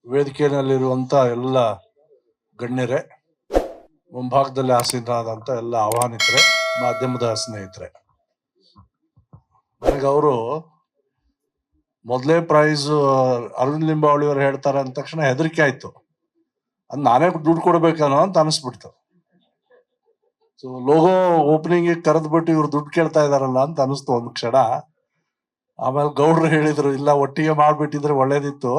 ವೇದಿಕೆಯಲ್ಲಿರುವಂತ ಎಲ್ಲ ಗಣ್ಯರೇ, ಮುಂಭಾಗದಲ್ಲಿ ಆಸೀನರಾದಂಥ ಎಲ್ಲ ಆಹ್ವಾನಿತರೆ, ಮಾಧ್ಯಮದ ಸ್ನೇಹಿತರೆ, ನನಗೆ ಅವರು ಮೊದಲೇ ಪ್ರೈಸ್ ಅರವಿಂದ್ ಲಿಂಬಾವಳಿ ಅವರು ಹೇಳ್ತಾರೆ ಅಂದ ತಕ್ಷಣ ಹೆದರಿಕೆ ಆಯ್ತು. ಅದು ನಾನೇ ದುಡ್ಡು ಕೊಡ್ಬೇಕನ್ನೋ ಅಂತ ಅನಿಸ್ಬಿಡ್ತು. ಸೊ ಲೋಗೋ ಓಪನಿಂಗ್ ಕರೆದ್ಬಿಟ್ಟು ಇವ್ರು ದುಡ್ಡು ಕೇಳ್ತಾ ಇದಾರಲ್ಲ ಅಂತ ಅನಿಸ್ತು ಒಂದು ಕ್ಷಣ. ಆಮೇಲೆ ಗೌಡ್ರು ಹೇಳಿದ್ರು, ಇಲ್ಲ ಒಟ್ಟಿಗೆ ಮಾಡ್ಬಿಟ್ಟಿದ್ರೆ ಒಳ್ಳೇದಿತ್ತು,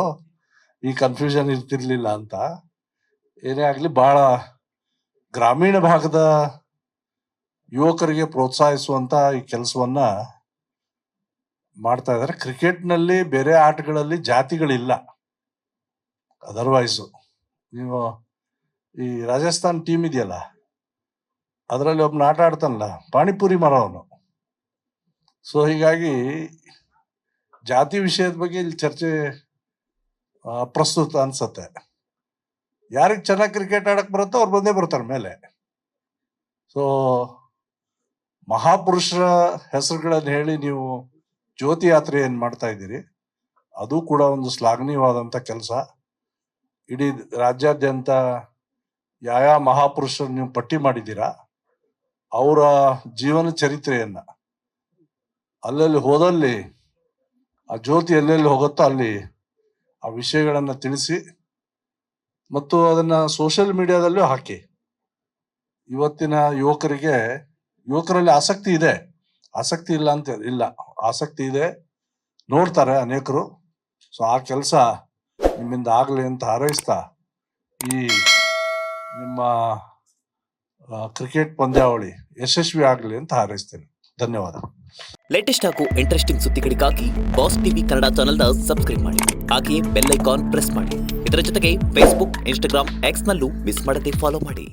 ಈ ಕನ್ಫ್ಯೂಷನ್ ಇರ್ತಿರ್ಲಿಲ್ಲ ಅಂತ. ಏನೇ ಆಗ್ಲಿ, ಬಹಳ ಗ್ರಾಮೀಣ ಭಾಗದ ಯುವಕರಿಗೆ ಪ್ರೋತ್ಸಾಹಿಸುವಂತ ಈ ಕೆಲಸವನ್ನ ಮಾಡ್ತಾ ಇದ್ದಾರೆ. ಕ್ರಿಕೆಟ್ನಲ್ಲಿ ಬೇರೆ ಆಟಗಳಲ್ಲಿ ಜಾತಿಗಳಿಲ್ಲ. ಅದರ್ವೈಸು ನೀವು ಈ ರಾಜಸ್ಥಾನ್ ಟೀಮ್ ಇದೆಯಲ್ಲ, ಅದರಲ್ಲಿ ಒಬ್ಬನ ಆಟ ಆಡ್ತಾನಲ್ಲ, ಪಾನಿಪುರಿ ಮರ ಅವನು. ಸೊ ಹೀಗಾಗಿ ಜಾತಿ ವಿಷಯದ ಬಗ್ಗೆ ಇಲ್ಲಿ ಚರ್ಚೆ ಅಪ್ರಸ್ತುತ ಅನ್ಸತ್ತೆ. ಯಾರಿಗೆ ಚೆನ್ನಾಗಿ ಕ್ರಿಕೆಟ್ ಆಡಕ್ ಬರುತ್ತೋ ಅವ್ರು ಬಂದೇ ಬರ್ತಾರೆ ಮೇಲೆ. ಸೊ ಮಹಾಪುರುಷರ ಹೆಸರುಗಳನ್ನು ಹೇಳಿ ನೀವು ಜ್ಯೋತಿ ಯಾತ್ರೆ ಏನ್ ಮಾಡ್ತಾ ಇದ್ದೀರಿ, ಅದು ಕೂಡ ಒಂದು ಶ್ಲಾಘನೀಯವಾದಂತ ಕೆಲಸ. ಇಡೀ ರಾಜ್ಯಾದ್ಯಂತ ಯಾವ ಮಹಾಪುರುಷರು ನೀವು ಪಟ್ಟಿ ಮಾಡಿದ್ದೀರಾ, ಅವರ ಜೀವನ ಚರಿತ್ರೆಯನ್ನ ಅಲ್ಲಲ್ಲಿ ಹೋದಲ್ಲಿ, ಆ ಜ್ಯೋತಿ ಎಲ್ಲೆಲ್ಲಿ ಹೋಗುತ್ತೋ ಅಲ್ಲಿ ಆ ವಿಷಯಗಳನ್ನ ತಿಳಿಸಿ ಮತ್ತು ಅದನ್ನ ಸೋಷಿಯಲ್ ಮೀಡಿಯಾದಲ್ಲೂ ಹಾಕಿ. ಇವತ್ತಿನ ಯುವಕರಲ್ಲಿ ಆಸಕ್ತಿ ಇದೆ, ಆಸಕ್ತಿ ಇಲ್ಲ ಅಂತ ಇಲ್ಲ, ಆಸಕ್ತಿ ಇದೆ, ನೋಡ್ತಾರೆ ಅನೇಕರು. ಸೊ ಆ ಕೆಲಸ ನಿಮ್ಮಿಂದ ಆಗ್ಲಿ ಅಂತ ಹಾರೈಸ್ತಾ ಈ ನಿಮ್ಮ ಕ್ರಿಕೆಟ್ ಪಂದ್ಯಾವಳಿ ಯಶಸ್ವಿ ಆಗಲಿ ಅಂತ ಹಾರೈಸ್ತೇನೆ. ಧನ್ಯವಾದ. ಲೇಟೆಸ್ಟ್ ಹಾಗೂ ಇಂಟ್ರೆಸ್ಟಿಂಗ್ ಸುದ್ದಿಗಳಿಗಾಗಿ ಬಾಸ್ ಟಿವಿ ಕನ್ನಡ ಚಾನೆಲ್ನ ಸಬ್ಸ್ಕ್ರೈಬ್ ಮಾಡಿ. ಹಾಗೆಯೇ ಬೆಲ್ ಐಕಾನ್ ಪ್ರೆಸ್ ಮಾಡಿ. ಇದರ ಜೊತೆಗೆ ಫೇಸ್ಬುಕ್, ಇನ್ಸ್ಟಾಗ್ರಾಮ್, ಎಕ್ಸ್ ನಲ್ಲೂ ಮಿಸ್ ಮಾಡದೆ ಫಾಲೋ ಮಾಡಿ.